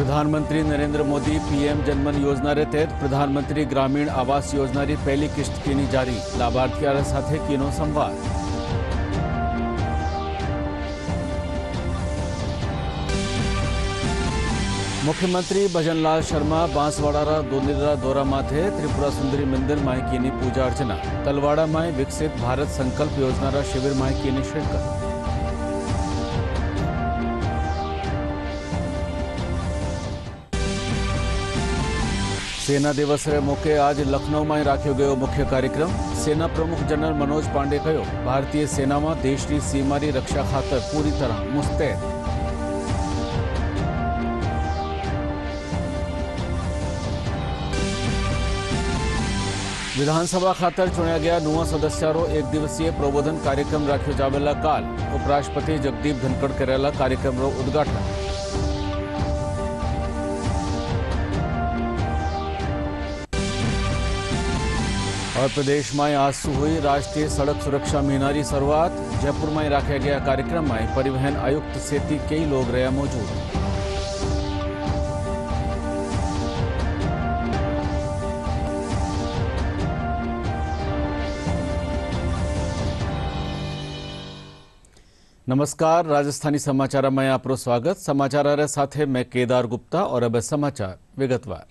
प्रधानमंत्री नरेंद्र मोदी पीएम जनमन योजना रे तहत प्रधानमंत्री ग्रामीण आवास योजना री पहली किस्त कीनी जारी। लाभार्थियों साथे कीनो संवाद। मुख्यमंत्री भजनलाल शर्मा बांसवाड़ा दोनिरा दौरा माथे त्रिपुरा सुंदरी मंदिर माई कीनी पूजा अर्चना। तलवाड़ा माई विकसित भारत संकल्प योजना रा शिविर माई कीनी शिरकत। सेना दिवस रे मौके आज लखनऊ में राख्यो गयो मुख्य कार्यक्रम। सेना प्रमुख जनरल मनोज पांडे कहो, भारतीय सेना में देश की सीमा की रक्षा खातर पूरी तरह मुस्तैद। विधानसभा खातर चुनिया गया नुआ सदस्यारो एक दिवसीय प्रबोधन कार्यक्रम राख्यो जावेला काल। उपराष्ट्रपति जगदीप धनखड़ करेला कार्यक्रम रो उद्घाटन। और प्रदेश में आज से हुई राष्ट्रीय सड़क सुरक्षा महीना की शुरुआत। जयपुर में रखा गया कार्यक्रम में परिवहन आयुक्त सहित कई लोग रहे मौजूद। नमस्कार, राजस्थानी समाचार में आपरो स्वागत। समाचार साथे मैं केदार गुप्ता और अब समाचार विगतवार।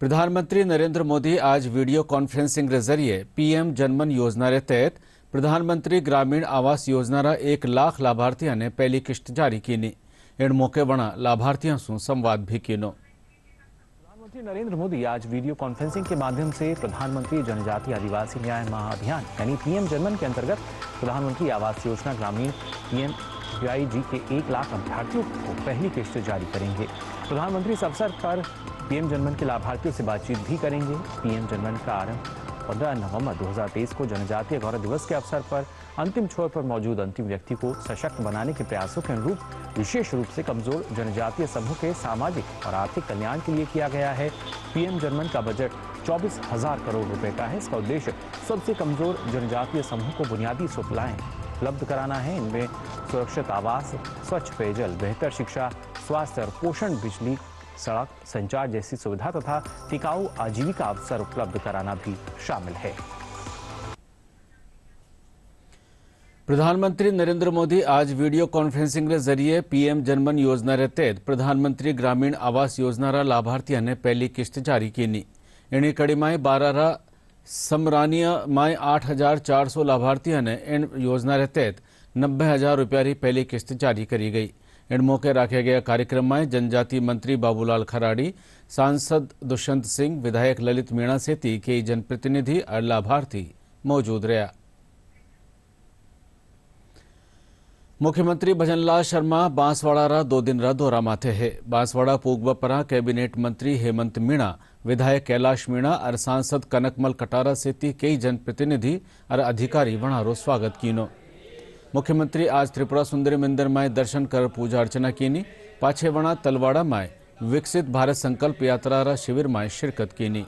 प्रधानमंत्री नरेंद्र मोदी आज वीडियो कॉन्फ्रेंसिंग के जरिए पीएम जनमन योजना के तहत प्रधानमंत्री ग्रामीण आवास योजना रा 1 लाख लाभार्थियों ने पहली किस्त जारी की। इन मौके बना लाभार्थियों से संवाद भी किया। प्रधानमंत्री नरेंद्र मोदी आज वीडियो कॉन्फ्रेंसिंग के माध्यम से प्रधानमंत्री जनजातीय आदिवासी न्याय महाअभियान यानी पीएम जनमन के अंतर्गत प्रधानमंत्री आवास योजना ग्रामीण PMAY के 1 लाख अभ्यर्थियों को पहली किस्त जारी करेंगे। प्रधानमंत्री इस अवसर पर पीएम जनमन के लाभार्थियों से बातचीत भी करेंगे। पीएम जनमन का आरंभ 15 नवंबर 2023 को जनजातीय गौरव दिवस के अवसर पर अंतिम छोर पर मौजूद अंतिम व्यक्ति को सशक्त बनाने के प्रयासों के अनुरूप विशेष रूप से कमजोर जनजातीय समूह के सामाजिक और आर्थिक कल्याण के लिए किया गया है। पीएम जनमन का बजट 24,000 करोड़ रुपए का है। इसका उद्देश्य सबसे कमजोर जनजातीय समूह को बुनियादी सुविधाएं उपलब्ध कराना है। इनमें सुरक्षित आवास, स्वच्छ पेयजल, बेहतर शिक्षा, स्वास्थ्य और पोषण, बिजली, सड़क, संचार जैसी सुविधा तथा टिकाऊ आजीविका अवसर उपलब्ध कराना भी शामिल है। प्रधानमंत्री नरेंद्र मोदी आज वीडियो कॉन्फ्रेंसिंग के जरिए पीएम जनमन योजना के तहत प्रधानमंत्री ग्रामीण आवास योजना रा लाभार्थियों ने पहली किस्त जारी की। इन्हीं कड़ी में 12 रा समरानिया में 8,400 लाभार्थियों ने इन योजना के तहत 90,000 रुपया की पहली किस्त जारी करी गई। इन मौके रखे गया कार्यक्रम में जनजातीय मंत्री बाबूलाल खराड़ी, सांसद दुष्यंत सिंह, विधायक ललित मीणा सहित कई जनप्रतिनिधि और लाभार्थी मौजूद रहा। मुख्यमंत्री भजनलाल शर्मा बांसवाड़ा 2 दिन दौरा माथे है। बांसवाड़ा पूगबपरा कैबिनेट मंत्री हेमंत मीणा, विधायक कैलाश मीणा और सांसद कनकमल कटारा सहित कई जनप्रतिनिधि और अधिकारी वनारो स्वागत किनो। मुख्यमंत्री आज त्रिपुरा सुंदरी मंदिर में दर्शन कर पूजा अर्चना की। पाछे वना तलवाड़ा में विकसित भारत संकल्प यात्रा रा शिविर में शिरकत की।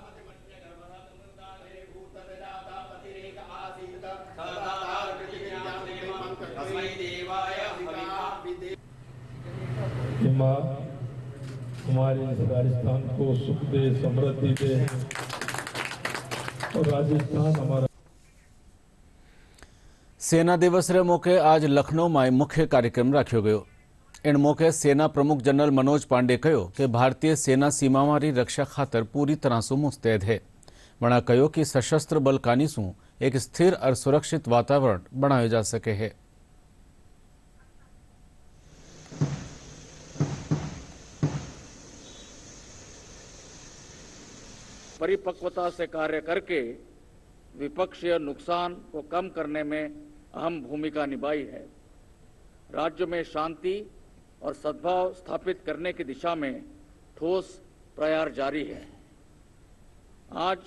हमारे राजस्थान को सुख दे, समृद्धि दे और राजस्थान हमारा। सेना दिवस रे मौके आज लखनऊ में मुख्य कार्यक्रम रखो गयो। इन मौके सेना प्रमुख जनरल मनोज पांडे कहो कि भारतीय सेना सीमा की रक्षा खातर पूरी तरह से मुस्तैद है। वणा कहो कि सशस्त्र बल कानी सु एक स्थिर और सुरक्षित वातावरण बनाया जा सके है। परिपक्वता से कार्य करके विपक्षीय नुकसान को कम करने में अहम भूमिका निभाई है। राज्य में शांति और सद्भाव स्थापित करने की दिशा में ठोस प्रयास जारी है। आज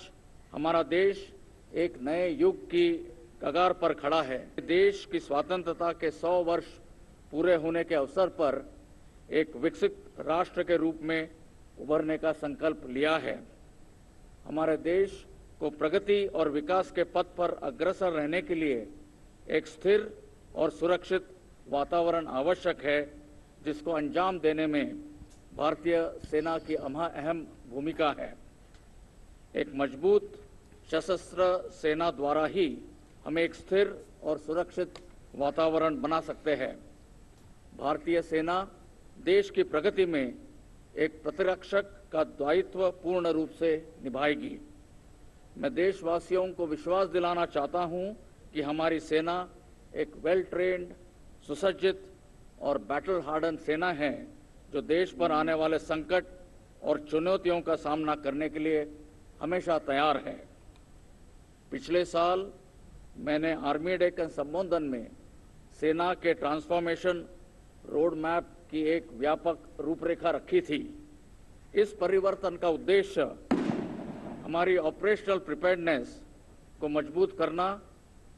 हमारा देश एक नए युग की कगार पर खड़ा है। देश की स्वतंत्रता के 100 वर्ष पूरे होने के अवसर पर एक विकसित राष्ट्र के रूप में उभरने का संकल्प लिया है। हमारे देश को प्रगति और विकास के पथ पर अग्रसर रहने के लिए एक स्थिर और सुरक्षित वातावरण आवश्यक है, जिसको अंजाम देने में भारतीय सेना की अहम भूमिका है। एक मजबूत सशस्त्र सेना द्वारा ही हम एक स्थिर और सुरक्षित वातावरण बना सकते हैं। भारतीय सेना देश की प्रगति में एक प्रतिरक्षक का दायित्व पूर्ण रूप से निभाएगी। मैं देशवासियों को विश्वास दिलाना चाहता हूं कि हमारी सेना एक वेल ट्रेन्ड, सुसज्जित और बैटल हार्डन सेना है जो देश पर आने वाले संकट और चुनौतियों का सामना करने के लिए हमेशा तैयार है। पिछले साल मैंने आर्मी डे के संबोधन में सेना के ट्रांसफॉर्मेशन रोड मैप की एक व्यापक रूपरेखा रखी थी। इस परिवर्तन का उद्देश्य हमारी ऑपरेशनल प्रिपेयर्डनेस को मजबूत करना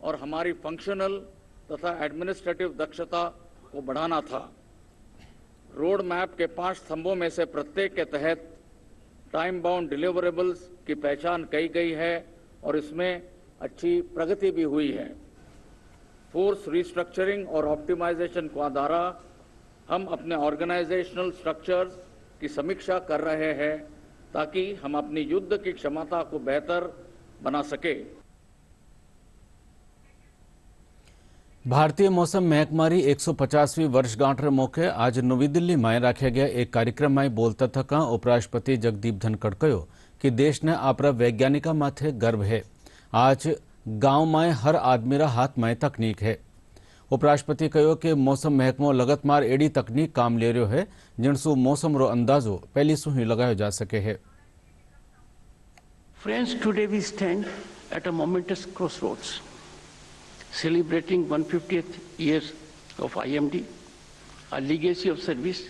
और हमारी फंक्शनल तथा एडमिनिस्ट्रेटिव दक्षता को बढ़ाना था। रोड मैप के 5 स्तंभों में से प्रत्येक के तहत टाइम बाउंड डिलीवरेबल्स की पहचान की गई है और इसमें अच्छी प्रगति भी हुई है। फोर्स रिस्ट्रक्चरिंग और ऑप्टिमाइजेशन के द्वारा हम अपने ऑर्गेनाइजेशनल स्ट्रक्चर्स की समीक्षा कर रहे हैं ताकि हम अपनी युद्ध की क्षमता को बेहतर बना सके। भारतीय मौसम महकमारी 150वीं वर्षगांठ रे मौके आज नवी दिल्ली में राख्या गया एक कार्यक्रम में बोलता थका उपराष्ट्रपति जगदीप धनखड़ कहो कि देश ने आपरा वैज्ञानिका माथे गर्व है। आज गांव में हर आदमीरा हाथ में तकनीक है। उपराष्ट्रपति कहो कि मौसम महकमो लगतमार एडी तकनीक काम ले रह्यो है जिनसु मौसम रो अंदाजो पहली सु ही लगायो जा सके है। Friends, today we stand at a momentous crossroads, celebrating 150th years of IMD, a legacy of service,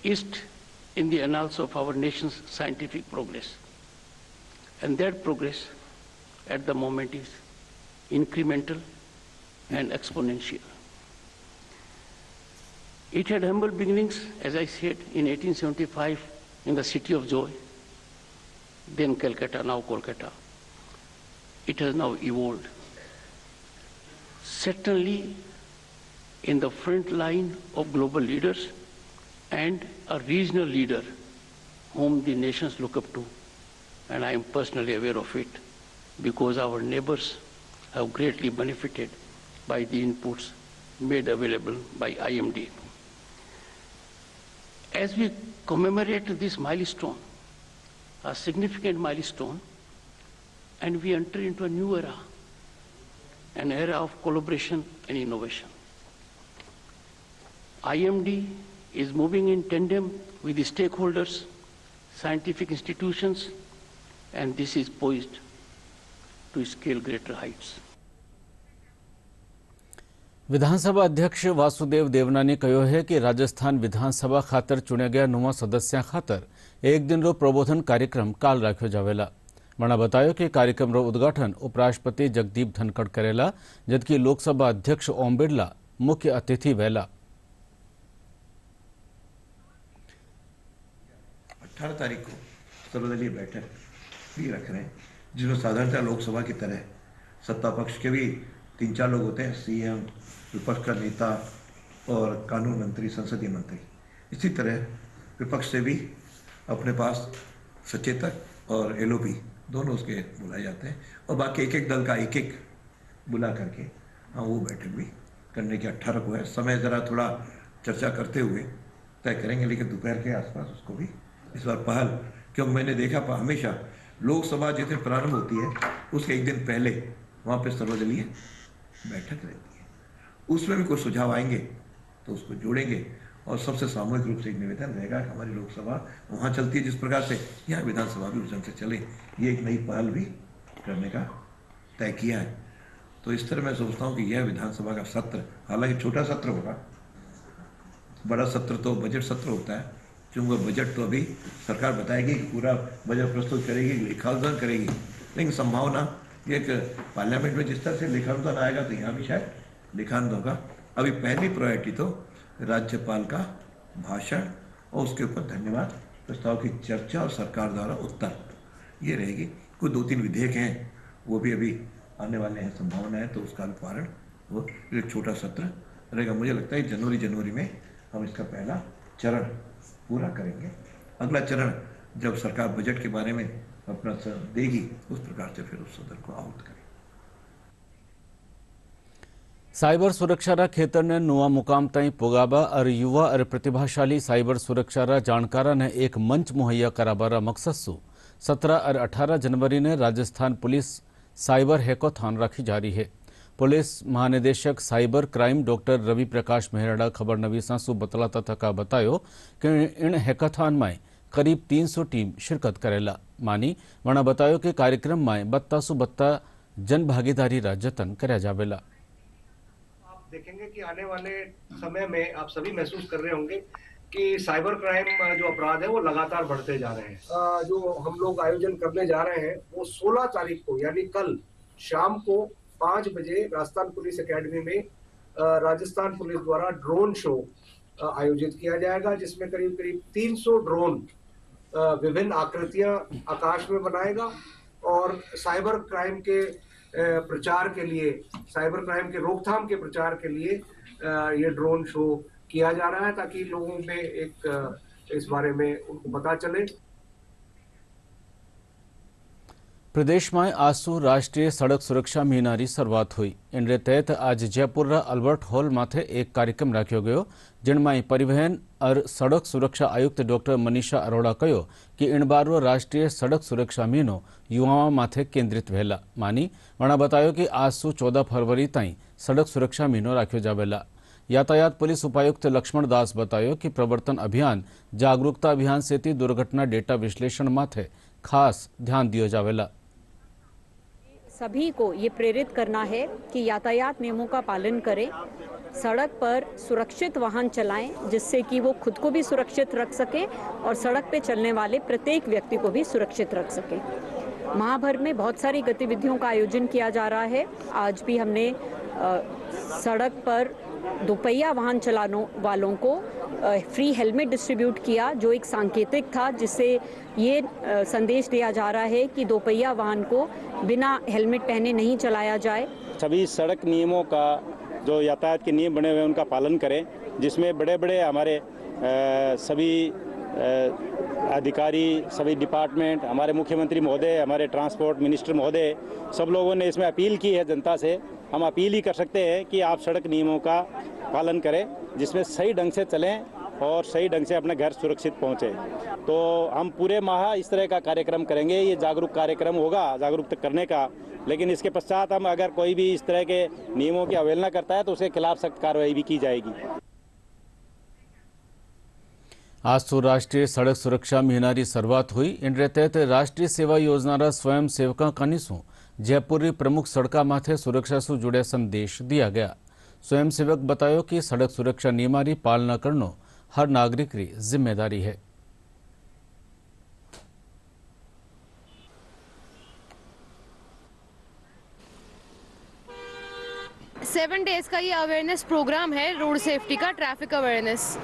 east in the annals of our nation's scientific progress. And that progress at the moment is incremental and exponential. It had humble beginnings, as I said, in 1875 in the City of Joy, then Calcutta, now Kolkata. It has now evolved. Certainly in the front line of global leaders and a regional leader whom the nations look up to, and I am personally aware of it because our neighbors have greatly benefited by the inputs made available by IMD. As we commemorate this milestone, a significant milestone, and we enter into a new era, an era of collaboration and innovation. IMD is moving in tandem with the stakeholders, scientific institutions, and this is poised to scale greater heights. विधानसभा अध्यक्ष वासुदेव देवनानी कहो है कि राजस्थान विधानसभा खातर चुने गया नवा सदस्या खातर एक दिन रो प्रबोधन कार्यक्रम काल राख्यो जावेला। वणा बतायो कि कार्यक्रम रो उद्घाटन उपराष्ट्रपति जगदीप धनखड़ करेला जबकि लोकसभा अध्यक्ष ओम बिरला मुख्य अतिथि वहेला। 18 तारीख को सर्वदलीय बैठक भी रख रहे हैं जिसमें साधारणतः लोकसभा की तरह सत्ता पक्ष के भी 3-4 लोग होते हैं, सीएम, विपक्ष का नेता और कानून मंत्री, संसदीय मंत्री। इसी तरह विपक्ष से भी अपने पास सचेतक और एलओपी दोनों उसके बुलाए जाते हैं और बाकी एक एक दल का एक एक बुला करके वो बैठक भी करने की 18 को है। समय ज़रा थोड़ा चर्चा करते हुए तय करेंगे, लेकिन दोपहर के आसपास उसको भी इस बार पहल, क्योंकि मैंने देखा हमेशा लोकसभा जिस दिन प्रारंभ होती है उसके एक दिन पहले वहाँ पे सर्वदलीय बैठक रहती है। उसमें भी कुछ सुझाव आएंगे तो उसको जोड़ेंगे और सबसे सामूहिक रूप से एक निवेदन रहेगा कि हमारी लोकसभा वहाँ चलती है जिस प्रकार से यहाँ विधानसभा भी उस ढंग से चले। ये एक नई पहल भी करने का तय किया है। तो इस तरह मैं सोचता हूँ कि यह विधानसभा का सत्र, हालांकि छोटा सत्र होगा, बड़ा सत्र तो बजट सत्र होता है, क्योंकि बजट तो अभी सरकार बताएगी कि पूरा बजट प्रस्तुत करेगी, लेखानुदान करेगी, लेकिन संभावना एक पार्लियामेंट में जिस तरह से लेखानुदान आएगा तो यहाँ भी शायद लेखानुदान होगा। अभी पहली प्रायोरिटी तो राज्यपाल का भाषण और उसके ऊपर धन्यवाद प्रस्ताव की चर्चा और सरकार द्वारा उत्तर, ये रहेगी। कुछ 2-3 विधेयक हैं वो भी अभी आने वाले हैं, संभावना है, तो उसका पारण वो एक छोटा सत्र रहेगा। मुझे लगता है जनवरी में हम इसका पहला चरण पूरा करेंगे। अगला चरण जब सरकार बजट के बारे में अपना देगी उस प्रकार से फिर उस सदन को आहूत करें। साइबर सुरक्षा खेतर ने नुआ मुकाम ताई पुगाबा और युवा और प्रतिभाशाली साइबर सुरक्षा जानकारा ने एक मंच मुहैया कराबारा मकसद सु 17 और 18 जनवरी ने राजस्थान पुलिस साइबर हैकाथॉन रखी जा रही है। पुलिस महानिदेशक cyber crime doctor Ravi Prakash Mehra खबर नवीसा सु बतलाता थका बतायो कि इन हैकाथॉन में करीब 300 टीम शिरकत करेला मानी वणा बतायो कि कार्यक्रम में बत्ता सु बत्ता जन भागीदारी जतन कर्या जावेला। देखेंगे कि आने वाले समय में आप सभी महसूस कर रहे होंगे कि साइबर क्राइम जो अपराध है वो लगातार बढ़ते जा रहे हैं। जो हम लोग आयोजन करने जा रहे हैं वो 16 तारीख को यानी कल शाम को 5 बजे राजस्थान पुलिस एकेडमी में राजस्थान पुलिस द्वारा ड्रोन शो आयोजित किया जाएगा, जिसमें करीब करीब 300 ड्रोन विभिन्न आकृतियां आकाश में बनाएगा और साइबर क्राइम के प्रचार के लिए, साइबर क्राइम के रोकथाम के प्रचार के लिए ये ड्रोन शो किया जा रहा है ताकि लोगों में एक इस बारे में उनको पता चले। प्रदेश में आसू राष्ट्रीय सड़क सुरक्षा महीना की शुरुआत हुई। इनके तहत आज जयपुर अल्बर्ट हॉल माथे एक कार्यक्रम रखो गयो, जिनमें परिवहन और सड़क सुरक्षा आयुक्त डॉक्टर मनीषा अरोड़ा कहो कि इन बार राष्ट्रीय सड़क सुरक्षा महीनो युवाओं माथे केंद्रित वेला मानी वणा बतायो कि आसू 14 फरवरी ताई सड़क सुरक्षा महीनो रखो जावेला। यातायात पुलिस उपायुक्त लक्ष्मण दास बतायो कि प्रवर्तन अभियान जागरूकता अभियान से दुर्घटना डेटा विश्लेषण माथे खास ध्यान दियो जावेला। सभी को ये प्रेरित करना है कि यातायात नियमों का पालन करें, सड़क पर सुरक्षित वाहन चलाएं, जिससे कि वो खुद को भी सुरक्षित रख सके और सड़क पे चलने वाले प्रत्येक व्यक्ति को भी सुरक्षित रख सके। माह भर में बहुत सारी गतिविधियों का आयोजन किया जा रहा है। आज भी हमने सड़क पर दोपहिया वाहन चलाने वालों को फ्री हेलमेट डिस्ट्रीब्यूट किया, जो एक सांकेतिक था जिससे ये संदेश दिया जा रहा है कि दोपहिया वाहन को बिना हेलमेट पहने नहीं चलाया जाए। सभी सड़क नियमों का जो यातायात के नियम बने हुए हैं उनका पालन करें, जिसमें बड़े बड़े हमारे सभी अधिकारी, सभी डिपार्टमेंट, हमारे मुख्यमंत्री महोदय, हमारे ट्रांसपोर्ट मिनिस्टर महोदय, सब लोगों ने इसमें अपील की है जनता से। हम अपील ही कर सकते हैं कि आप सड़क नियमों का पालन करें, जिसमें सही ढंग से चलें और सही ढंग से अपने घर सुरक्षित पहुंचे। तो हम पूरे माह इस तरह का कार्यक्रम करेंगे। ये जागरूक कार्यक्रम होगा, जागरूक करने का, लेकिन इसके पश्चात हम अगर कोई भी इस तरह के नियमों की अवहेलना करता है तो उसके खिलाफ सख्त कार्रवाई भी की जाएगी। आज तो राष्ट्रीय सड़क सुरक्षा महीना की शुरुआत हुई। इनके तहत राष्ट्रीय सेवा योजना स्वयं सेवका कनीसू जयपुर प्रमुख सड़का माथे सुरक्षा से जुड़े संदेश दिया गया। स्वयं सेवक बतायो कि सड़क सुरक्षा नियमों की पालना करना हर नागरिक की जिम्मेदारी है। 7 डेज का ये अवेयरनेस प्रोग्राम है, रोड सेफ्टी का, ट्रैफिक अवेयरनेस।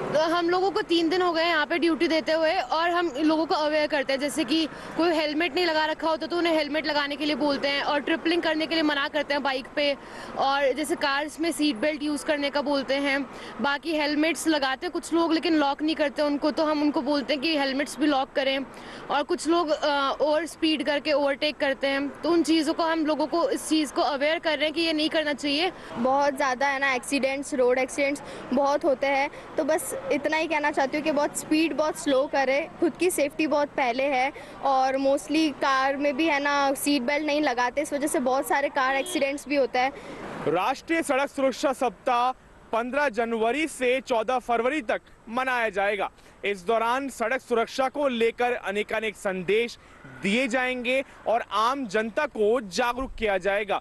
तो हम लोगों को 3 दिन हो गए यहाँ पे ड्यूटी देते हुए और हम लोगों को अवेयर करते हैं। जैसे कि कोई हेलमेट नहीं लगा रखा होता तो उन्हें हेलमेट लगाने के लिए बोलते हैं और ट्रिपलिंग करने के लिए मना करते हैं बाइक पे, और जैसे कार्स में सीट बेल्ट यूज़ करने का बोलते हैं। बाकी हेलमेट्स लगाते हैं कुछ लोग लेकिन लॉक नहीं करते उनको, तो हम उनको बोलते हैं कि हेलमेट्स भी लॉक करें। और कुछ लोग ओवर स्पीड करके ओवरटेक करते हैं, तो उन चीज़ों को हम लोगों को इस चीज़ को अवेयर कर रहे हैं कि ये नहीं करना चाहिए। बहुत ज़्यादा है ना एक्सीडेंट्स, रोड एक्सीडेंट्स बहुत होते हैं, तो बस इतना ही कहना चाहती हूँ कि बहुत स्पीड बहुत स्लो करें, खुद की सेफ्टी बहुत पहले है। और मोस्टली कार में भी है ना सीट बेल्ट नहीं लगाते, इस वजह से बहुत सारे कार एक्सीडेंट्स भी होता है। राष्ट्रीय सड़क सुरक्षा सप्ताह 15 जनवरी से 14 फरवरी तक मनाया जाएगा। इस दौरान सड़क सुरक्षा को लेकर अनेकानेक संदेश दिए जाएंगे और आम जनता को जागरूक किया जाएगा।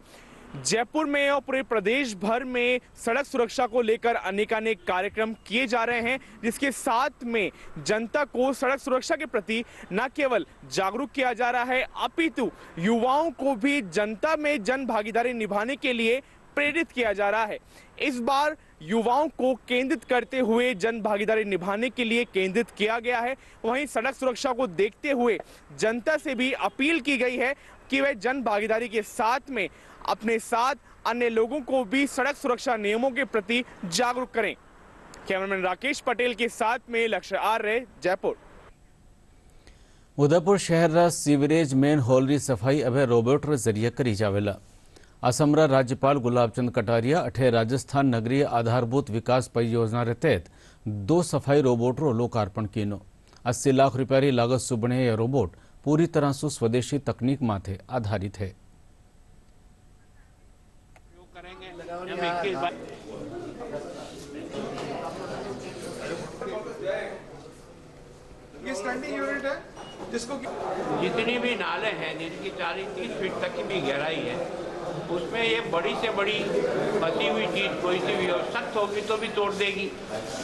जयपुर में और पूरे प्रदेश भर में सड़क सुरक्षा को लेकर अनेकानेक कार्यक्रम किए जा रहे हैं, जिसके साथ में जनता को सड़क सुरक्षा के प्रति न केवल जागरूक किया जा रहा है, अपितु युवाओं को भी जनता में जन भागीदारी निभाने के लिए प्रेरित किया जा रहा है। इस बार युवाओं को केंद्रित करते हुए जन भागीदारी निभाने के लिए केंद्रित किया गया है। वहीं सड़क सुरक्षा को देखते हुए जनता से भी अपील की गई है कि वे जन भागीदारी के साथ में अपने साथ अन्य लोगों को भी सड़क सुरक्षा नियमों के प्रति जागरूक करें। कैमरामैन राकेश पटेल के साथ में लक्ष्य आर्य, जयपुर। उदयपुर शहर सीवरेज मेन होल री सफाई अब रोबोट रे जरिए करी जावेला। असमरा राज्यपाल गुलाबचंद कटारिया अठे राजस्थान नगरीय आधारभूत विकास परियोजना रे तहत 2 सफाई रोबोट रो लोकार्पण कीनो। 80 लाख रुपया री लागत सु बने यह रोबोट पूरी तरह से स्वदेशी तकनीक माथे आधारित है। ये स्टैंडिंग यूनिट है जिसको जितनी भी नाले हैं जिनकी 30 फीट तक की भी गहराई है उसमें ये बड़ी से बड़ी फंसी हुई चीज कोई सी भी हो, सख्त होगी तो भी तोड़ देगी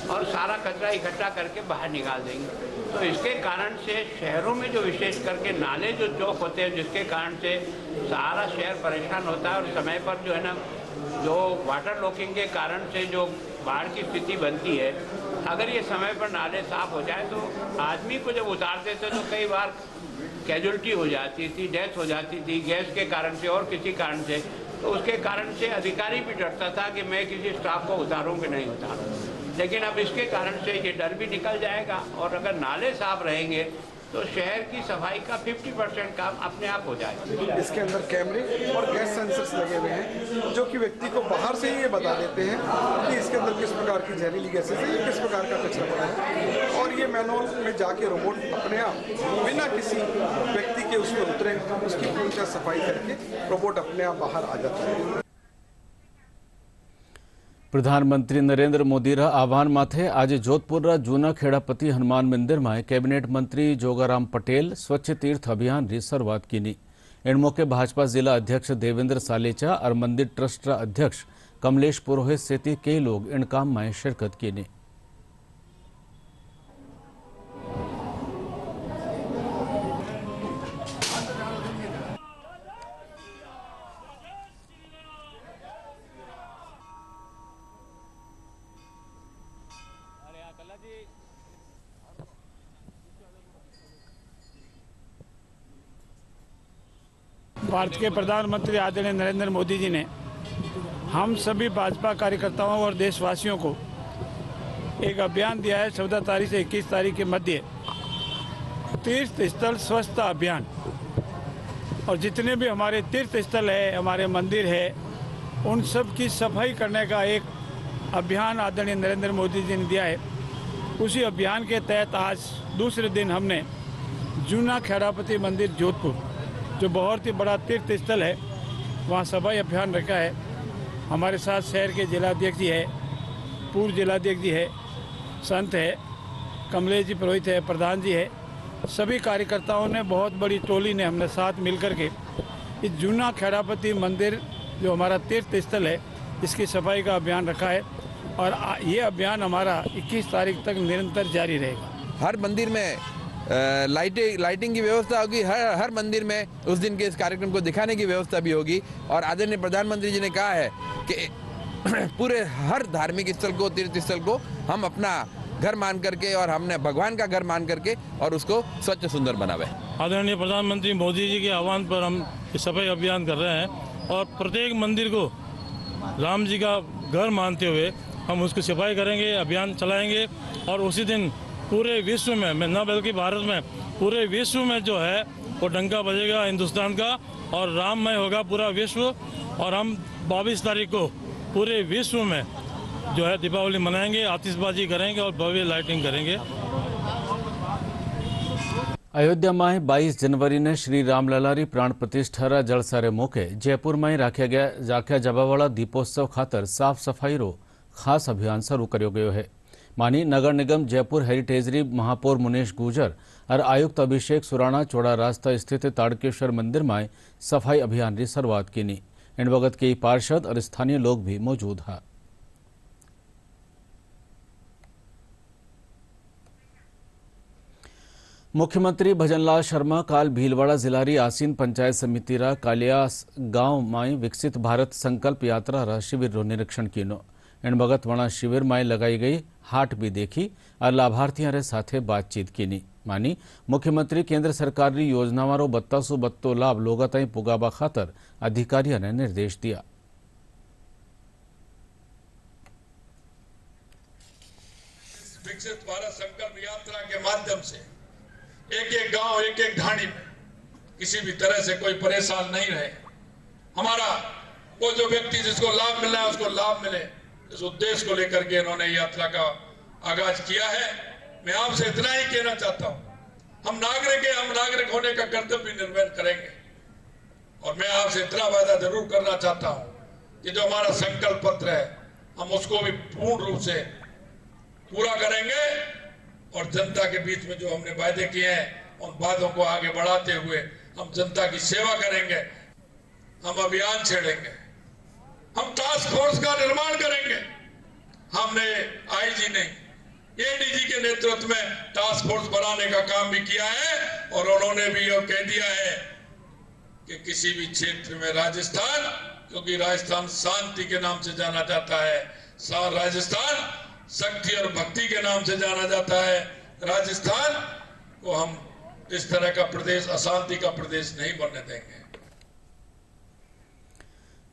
और सारा कचरा इकट्ठा करके बाहर निकाल देंगी। तो इसके कारण से शहरों में जो विशेष करके नाले जो चौक होते हैं जिसके कारण से सारा शहर परेशान होता है और समय पर जो है ना जो वाटर लॉकिंग के कारण से जो बाढ़ की स्थिति बनती है, अगर ये समय पर नाले साफ हो जाए तो आदमी को जब उतारते थे तो कई बार कैजुअलिटी हो जाती थी, डेथ हो जाती थी गैस के कारण से और किसी कारण से। तो उसके कारण से अधिकारी भी डरता था कि मैं किसी स्टाफ को उतारूं कि नहीं उतारूं। लेकिन अब इसके कारण से ये डर भी निकल जाएगा और अगर नाले साफ रहेंगे तो शहर की सफाई का 50% काम अपने आप हो जाएगा। इसके अंदर कैमरे और गैस सेंसर्स लगे हुए हैं जो कि व्यक्ति को बाहर से ही ये बता देते हैं कि इसके अंदर किस प्रकार की जहरीली गैसेस है, किस प्रकार का कचरा पड़ा है और ये मैनुअल में जाके रोबोट अपने आप बिना किसी व्यक्ति के उसमें उतरे उसकी पूरी तरह सफाई करके रोबोट अपने आप बाहर आ जाता है। प्रधानमंत्री नरेंद्र मोदी रा आह्वान माथे आज जोधपुर रा जूना खेड़ापति हनुमान मंदिर में कैबिनेट मंत्री जोगाराम पटेल स्वच्छ तीर्थ अभियान की शुरुआत की। इन मौके भाजपा जिला अध्यक्ष देवेंद्र सालेचा और मंदिर ट्रस्ट रा अध्यक्ष कमलेश पुरोहित सहित कई लोग इन काम में शिरकत की। भारत के प्रधानमंत्री आदरणीय नरेंद्र मोदी जी ने हम सभी भाजपा कार्यकर्ताओं और देशवासियों को एक अभियान दिया है 14 तारीख से 21 तारीख के मध्य तीर्थ स्थल स्वच्छता अभियान। और जितने भी हमारे तीर्थ स्थल है, हमारे मंदिर है, उन सब की सफाई करने का एक अभियान आदरणीय नरेंद्र मोदी जी ने दिया है। उसी अभियान के तहत आज दूसरे दिन हमने जूना खेड़ापति मंदिर जोधपुर जो बहुत ही बड़ा तीर्थ स्थल है वहाँ सफाई अभियान रखा है। हमारे साथ शहर के जिलाध्यक्ष जी है, पूर्व जिलाध्यक्ष जी है, संत है, कमलेश जी पुरोहित है, प्रधान जी है, सभी कार्यकर्ताओं ने बहुत बड़ी टोली ने हमने साथ मिलकर के इस जूना खेड़ापति मंदिर जो हमारा तीर्थ स्थल है इसकी सफाई का अभियान रखा है और ये अभियान हमारा 21 तारीख तक निरंतर जारी रहेगा। हर मंदिर में लाइटिंग की व्यवस्था होगी, हर मंदिर में उस दिन के इस कार्यक्रम को दिखाने की व्यवस्था भी होगी। और आदरणीय प्रधानमंत्री जी ने कहा है कि पूरे हर धार्मिक स्थल को, तीर्थ स्थल को हम अपना घर मान करके और हमने भगवान का घर मान करके और उसको स्वच्छ सुंदर बनावे। आदरणीय प्रधानमंत्री मोदी जी के आह्वान पर हम सफाई अभियान कर रहे हैं और प्रत्येक मंदिर को राम जी का घर मानते हुए हम उसकी सफाई करेंगे, अभियान चलाएंगे और उसी दिन पूरे विश्व में न बल्कि भारत में पूरे विश्व में जो है वो डंका बजेगा हिंदुस्तान का और राममय होगा पूरा विश्व। और हम 22 तारीख को पूरे विश्व में जो है दीपावली मनाएंगे, आतिशबाजी करेंगे और भव्य लाइटिंग करेंगे। अयोध्या में 22 जनवरी ने श्री रामलला री प्राण प्रतिष्ठा जलसारे मौके जयपुर में राख्या जवावाड़ा दीपोत्सव खातर साफ सफाई रो खास अभियान शुरू करो गयो है। मानी नगर निगम जयपुर हेरिटेजरी महापौर मुनेश गुर्जर और आयुक्त अभिषेक सुराणा चौड़ा रास्ता स्थित ताड़केश्वर मंदिर में सफाई अभियान की शुरुआत की। इन वक्त कई पार्षद और स्थानीय लोग भी मौजूद हैं। मुख्यमंत्री भजनलाल शर्मा काल भीलवाड़ा जिला री आसीन पंचायत समिति रा कालियास गांव में विकसित भारत संकल्प यात्रा रा शिविर रो निरीक्षण किनो। इन वक्त वणा शिविर में लगाई गई हाट भी देखी और लाभार्थियों रे साथे बातचीत की। मानी मुख्यमंत्री केंद्र सरकार री योजनावां रो बत्तो लाभ लोगा ताईं पुगावा खातर अधिकारियों ने निर्देश दिया। विकसित भारत संकल्प यात्रा के माध्यम से एक एक गांव, एक एक ढाणी में किसी भी तरह से कोई परेशान नहीं रहे। हमारा वो जो व्यक्ति जिसको लाभ मिलना है उसको लाभ मिले, इस उद्देश्य को लेकर के इन्होंने यात्रा का आगाज किया है। मैं आपसे इतना ही कहना चाहता हूं, हम नागरिक होने का कर्तव्य निर्वहन करेंगे। और मैं आपसे इतना वादा जरूर करना चाहता हूं कि जो हमारा संकल्प पत्र है हम उसको भी पूर्ण रूप से पूरा करेंगे और जनता के बीच में जो हमने वादे किए हैं उन वादों को आगे बढ़ाते हुए हम जनता की सेवा करेंगे। हम अभियान छेड़ेंगे, हम टास्क फोर्स का निर्माण करेंगे। हमने आईजी नहीं एडीजी के नेतृत्व में टास्क फोर्स बनाने का काम भी किया है और उन्होंने भी यह कह दिया है कि किसी भी क्षेत्र में राजस्थान, क्योंकि राजस्थान शांति के नाम से जाना जाता है, राजस्थान शक्ति और भक्ति के नाम से जाना जाता है, राजस्थान को हम इस तरह का प्रदेश, अशांति का प्रदेश नहीं बनने देंगे।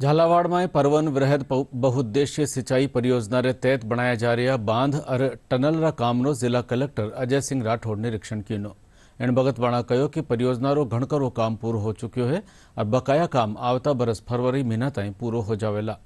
झालावाड़ में परवन वृहद बहुउद्देशीय सिंचाई परियोजना रे तहत बनाया जा रहा बांध और टनल रा काम नो जिला कलेक्टर अजय सिंह राठौड़ निरीक्षण कियो। एण भगत बाणा कहो कि परियोजना रो घणकरो काम पूरो हो चुक्यो है और बकाया काम आवता बरस फरवरी महीना ताईं पूरो हो जावेला।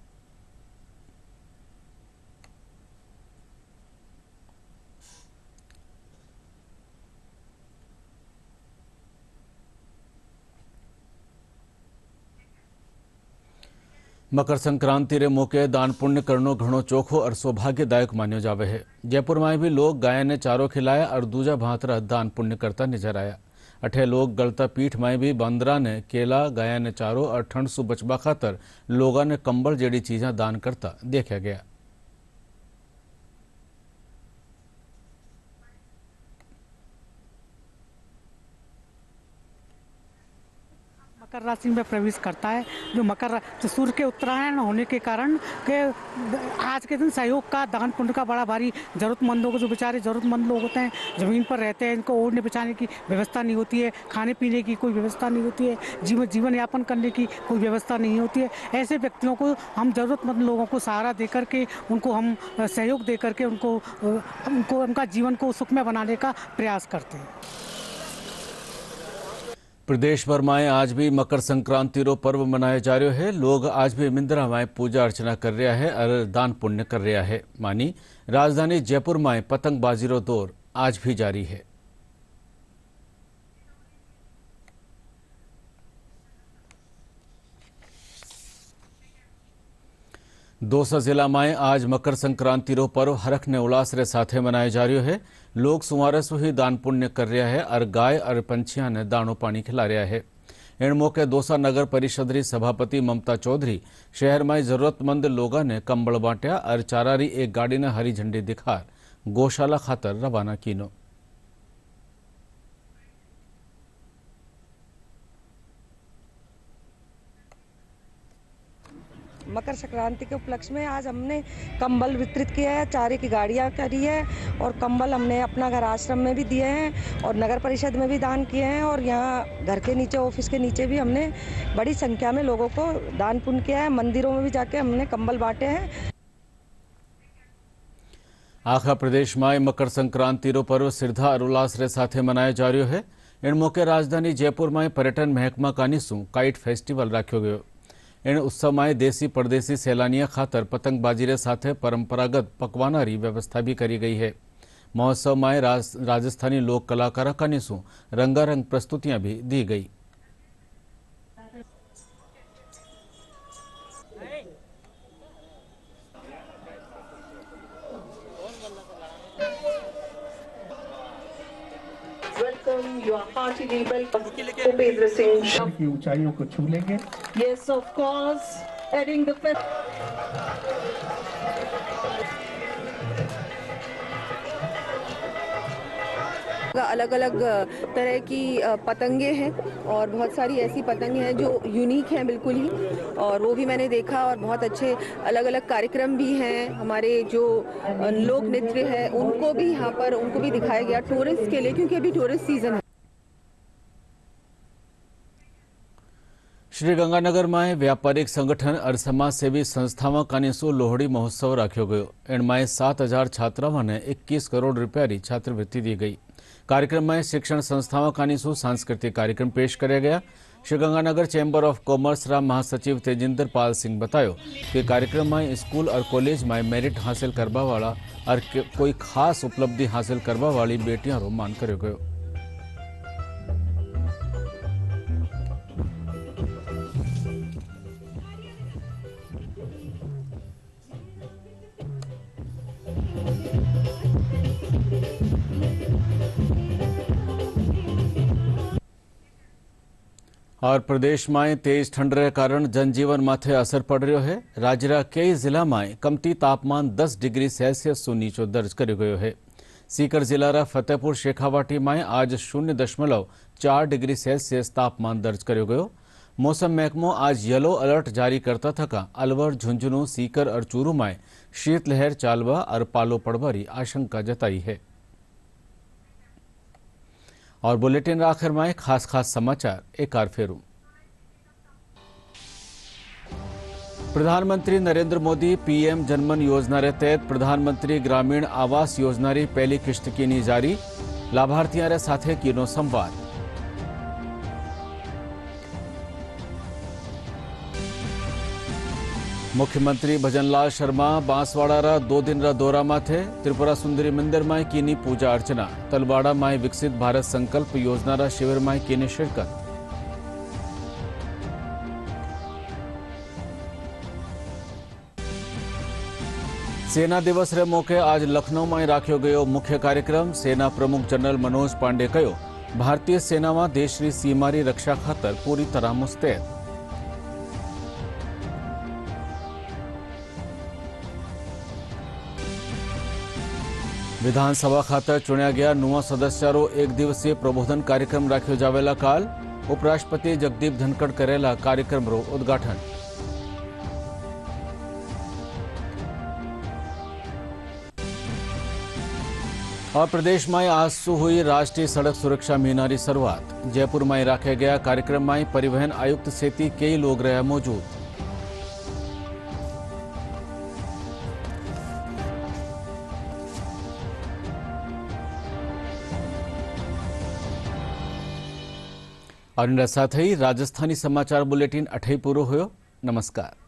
मकर संक्रांति रे मौके दान पुण्य करनो घणो चोखो और सौभाग्यदायक मान्यो जावे है। जयपुर में भी लोग गाय ने चारो खिलाया और दूजा भांतरा दान पुण्य करता नजर आया। अठे लोग गलता पीठ में भी बंदरा ने केला, गाय ने चारो और ठंड सु बचबा खातर लोगा ने कंबल जेडी चीजा दान करता देखा गया। मकर राशि में प्रवेश करता है। जो सूर्य के उत्तरायण होने के कारण के आज के दिन सहयोग का, दान पुण्य का बड़ा भारी जरूरतमंदों को, जो बेचारे जरूरतमंद लोग होते हैं, ज़मीन पर रहते हैं, इनको ओढ़ने बिछाने की व्यवस्था नहीं होती है, खाने पीने की कोई व्यवस्था नहीं होती है, जीवन यापन करने की कोई व्यवस्था नहीं होती है। ऐसे व्यक्तियों को हम जरूरतमंद लोगों को सहारा दे करके, उनको हम सहयोग दे करके उनको उनका जीवन को सुखमय बनाने का प्रयास करते हैं। प्रदेश भर में आज भी मकर संक्रांति रो पर्व मनाया जा रहा है। लोग आज भी मिंदरा में पूजा अर्चना कर रहा है और दान पुण्य कर रहा है। मानी राजधानी जयपुर में पतंगबाजी रो दौर आज भी जारी है। दौसा जिला में आज मकर संक्रांति रो पर्व हरख ने उल्लास रे साथे मनाया जा रहा है। लोग सुमारे सु ही दान पुण्य कर रहा है और गाय और पंछियां ने दानो पानी खिला रहा है। इन मौके दौसा नगर परिषद री सभापति ममता चौधरी शहर में जरूरतमंद लोगों ने कंबल बांटा और चारा री एक गाड़ी ने हरी झंडी दिखार गौशाला खातर रवाना कीनो। मकर संक्रांति के उपलक्ष्य में आज हमने कंबल वितरित किया है, चारे की गाड़ियाँ करी है और कंबल हमने अपना घर आश्रम में भी दिए हैं और नगर परिषद में भी दान किए हैं और यहाँ घर के नीचे, ऑफिस के नीचे भी हमने बड़ी संख्या में लोगों को दान पुण्य किया है। मंदिरों में भी जाके हमने कंबल बांटे हैं। आखा प्रदेश में मकर संक्रांति रो पर्व श्रद्धा और उल्लास रे साथे मनाया जा रहा है। इन मौके राजधानी जयपुर में पर्यटन महकमा कानीसू काइट फेस्टिवल राख्यो गयो। इन उत्सव में देशी परदेशी सैलानियों खातर पतंगबाजी रे साथे परंपरागत पकवानारी व्यवस्था भी करी गई है। महोत्सव में राजस्थानी लोक कलाकारों का निसू रंगारंग प्रस्तुतियां भी दी गई। की ऊंचाइयों को छू लेंगे। Yes, of course. Adding the अलग अलग तरह की पतंगे हैं और बहुत सारी ऐसी पतंगे हैं जो यूनिक हैं बिल्कुल ही, और वो भी मैंने देखा। और बहुत अच्छे अलग अलग कार्यक्रम भी हैं। हमारे जो लोक नृत्य है उनको भी यहाँ पर उनको भी दिखाया गया टूरिस्ट के लिए, क्योंकि अभी टूरिस्ट सीजन है। श्रीगंगानगर में व्यापारिक संगठन और समाज सेवी संस्थाओं कानीसु लोहड़ी महोत्सव राख्यो गयो। इनमें 7,000 छात्राओं ने 21 करोड़ रुपया की छात्रवृत्ति दी गई। कार्यक्रम में शिक्षण संस्थाओं कानीसु सांस्कृतिक कार्यक्रम पेश किया गया। श्रीगंगानगर चेम्बर ऑफ कॉमर्स रा महासचिव तेजिंदर पाल सिंह बतायो कि कार्यक्रम में स्कूल और कॉलेज में मेरिट हासिल करवा वाला और कोई खास उपलब्धि हासिल करवा वाली बेटियां रो मान कर्यो गयो। और प्रदेश में तेज ठंड के कारण जनजीवन माथे असर पड़ रही है। राज्य का कई जिला में कमती तापमान 10 डिग्री सेल्सियस सु नीचो दर्ज किया गयो है। सीकर जिला रा फतेहपुर शेखावाटी में आज 0.4 डिग्री सेल्सियस तापमान दर्ज किया गयो। मौसम महकमो आज येलो अलर्ट जारी करता थका अलवर, झुंझुनू, सीकर और चूरू में शीतलहर चालवा और पालो पड़वारी आशंका जताई है। और बुलेटिन आखिर में खास समाचार एक बार फेरू। प्रधानमंत्री नरेंद्र मोदी पीएम जनमन योजना के तहत प्रधानमंत्री ग्रामीण आवास योजना री पहली किस्त की जारी। लाभार्थियों रे साथे कीनो संवाद। मुख्यमंत्री भजनलाल शर्मा बांसवाड़ा रा 2 दिन रा दौरा में थे। त्रिपुरा सुंदरी मंदिर में कीनी पूजा अर्चना। तलवाड़ा में विकसित भारत संकल्प योजना रा शिविर में कीनी शिरकत। सेना दिवस रे मौके आज लखनऊ में राख्यो गयो मुख्य कार्यक्रम। सेना प्रमुख जनरल मनोज पांडे कहो भारतीय सेना में देश की सीमा री रक्षा खातर पूरी तरह मुस्तैद। विधानसभा खातर चुनिया गया नुआ सदस्यारो 1 दिवसीय प्रबोधन कार्यक्रम राख्यो जावेला काल। उपराष्ट्रपति जगदीप धनखड़ करेला कार्यक्रम रो उद्घाटन। और प्रदेश में आज से हुई राष्ट्रीय सड़क सुरक्षा महीना की शुरुआत। जयपुर में रखे गया कार्यक्रम में परिवहन आयुक्त सहित कई लोग रहे मौजूद। और इन साथ ही राजस्थानी समाचार बुलेटिन अठई पूरो हुयो। नमस्कार।